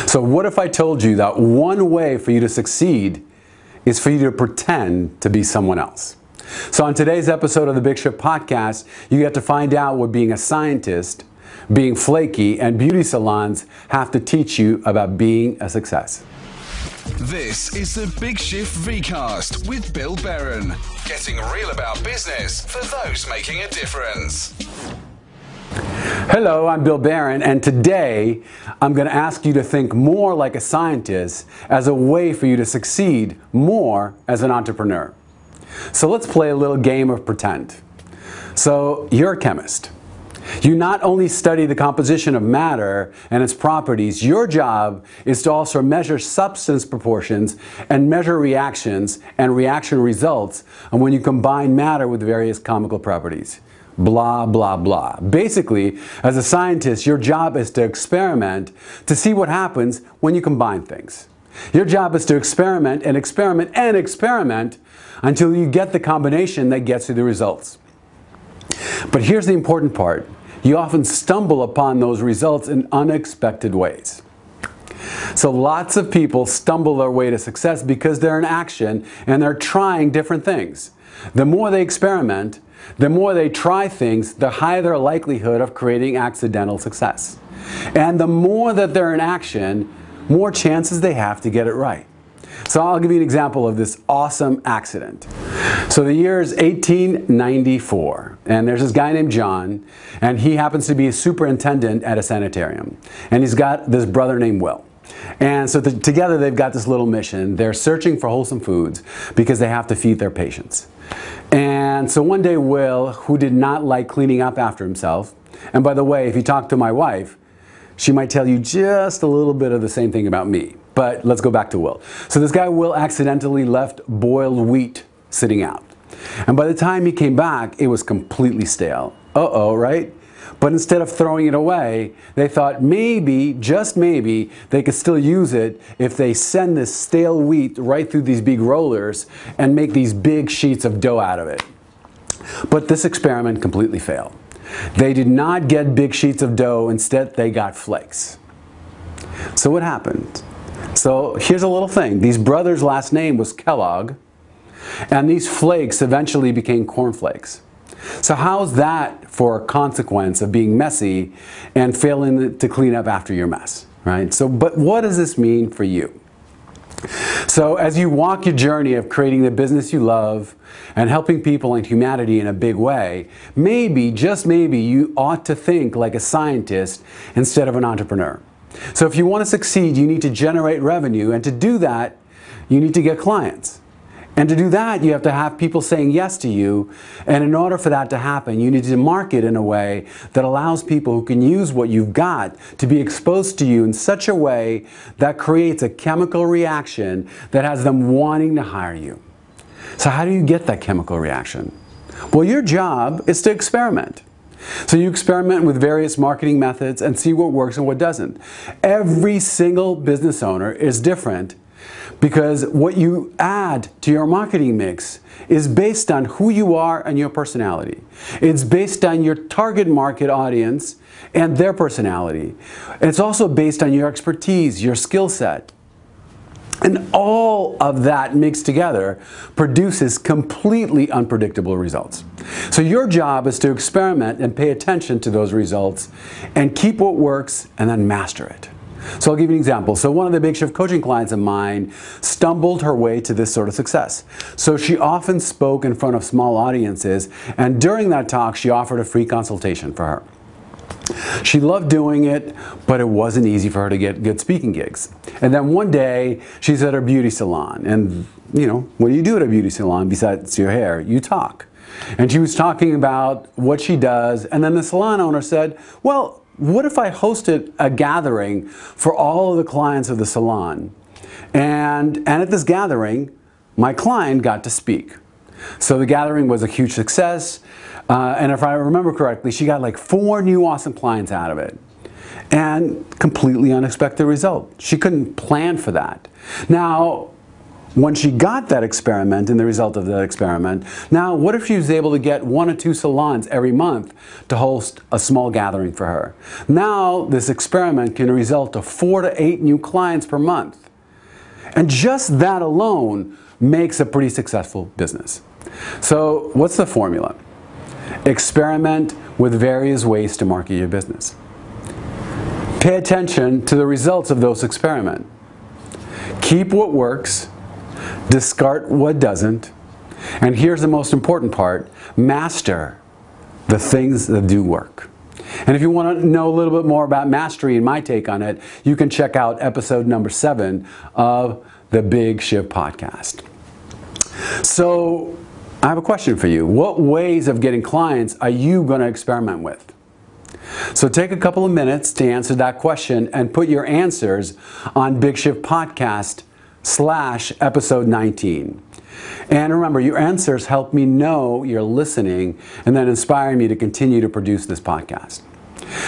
So what if I told you that one way for you to succeed is for you to pretend to be someone else? So on today's episode of the Big Shift Podcast, you get to find out what being a scientist, being flaky, and beauty salons have to teach you about being a success. This is the Big Shift Vcast with Bill Barron. Getting real about business for those making a difference. Hello, I'm Bill Barron, and today I'm going to ask you to think more like a scientist as a way for you to succeed more as an entrepreneur. So let's play a little game of pretend. So you're a chemist. You not only study the composition of matter and its properties, your job is to also measure substance proportions and measure reactions and reaction results and when you combine matter with various chemical properties. Blah, blah, blah. Basically, as a scientist, your job is to experiment to see what happens when you combine things. Your job is to experiment and experiment and experiment until you get the combination that gets you the results. But here's the important part. You often stumble upon those results in unexpected ways. So lots of people stumble their way to success because they're in action and they're trying different things. The more they experiment, the more they try things, the higher their likelihood of creating accidental success. And the more that they're in action, more chances they have to get it right. So I'll give you an example of this awesome accident. So the year is 1894, and there's this guy named John, and he happens to be a superintendent at a sanitarium. And he's got this brother named Will. And so together they've got this little mission. They're searching for wholesome foods because they have to feed their patients. And so one day Will, who did not like cleaning up after himself, and by the way, if you talk to my wife, she might tell you just a little bit of the same thing about me. But let's go back to Will. So this guy Will accidentally left boiled wheat sitting out. And by the time he came back, it was completely stale. Uh-oh, right? But instead of throwing it away, they thought maybe, just maybe, they could still use it if they send this stale wheat right through these big rollers and make these big sheets of dough out of it. But this experiment completely failed. They did not get big sheets of dough, instead they got flakes. So what happened? So here's a little thing. These brothers' last name was Kellogg, and these flakes eventually became cornflakes. So how's that for a consequence of being messy and failing to clean up after your mess, right? So, but what does this mean for you? So as you walk your journey of creating the business you love and helping people and humanity in a big way, maybe, just maybe, you ought to think like a scientist instead of an entrepreneur. So if you want to succeed, you need to generate revenue, and to do that, you need to get clients. And to do that, you have to have people saying yes to you. And in order for that to happen, you need to market in a way that allows people who can use what you've got to be exposed to you in such a way that creates a chemical reaction that has them wanting to hire you. So how do you get that chemical reaction? Well, your job is to experiment. So you experiment with various marketing methods and see what works and what doesn't. Every single business owner is different, because what you add to your marketing mix is based on who you are and your personality. It's based on your target market audience and their personality. And it's also based on your expertise, your skill set. And all of that mixed together produces completely unpredictable results. So your job is to experiment and pay attention to those results and keep what works and then master it. So I'll give you an example. So one of the Big Shift coaching clients of mine stumbled her way to this sort of success. So she often spoke in front of small audiences, and during that talk she offered a free consultation for her. She loved doing it, but it wasn't easy for her to get good speaking gigs. And then one day she's at her beauty salon, and you know, what do you do at a beauty salon besides your hair? You talk. And she was talking about what she does, and then the salon owner said, well, what if I hosted a gathering for all of the clients of the salon? And at this gathering, my client got to speak. So the gathering was a huge success. And if I remember correctly, she got like 4 new awesome clients out of it. And completely unexpected result. She couldn't plan for that. Now, when she got that experiment and the result of that experiment, now what if she was able to get 1 or 2 salons every month to host a small gathering for her? Now this experiment can result to 4 to 8 new clients per month. And just that alone makes a pretty successful business. So what's the formula? Experiment with various ways to market your business. Pay attention to the results of those experiments. Keep what works, discard what doesn't, and here's the most important part: master the things that do work. And if you want to know a little bit more about mastery and my take on it, you can check out episode number 7 of the Big Shift podcast. So I have a question for you. What ways of getting clients are you going to experiment with? So take a couple of minutes to answer that question and put your answers on Big Shift Podcast /episode 19. And remember, your answers help me know you're listening and then inspire me to continue to produce this podcast.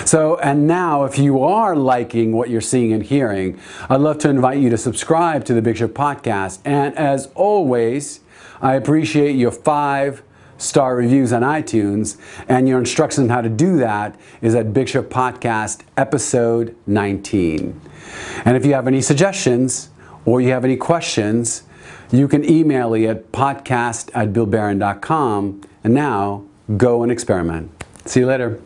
So, and now if you are liking what you're seeing and hearing, I'd love to invite you to subscribe to the Big Shift Podcast. And as always, I appreciate your 5-star reviews on iTunes, and your instructions on how to do that is at Big Shift Podcast episode 19. And if you have any suggestions or you have any questions, you can email me at podcast@billbarron.com. And now, go and experiment. See you later.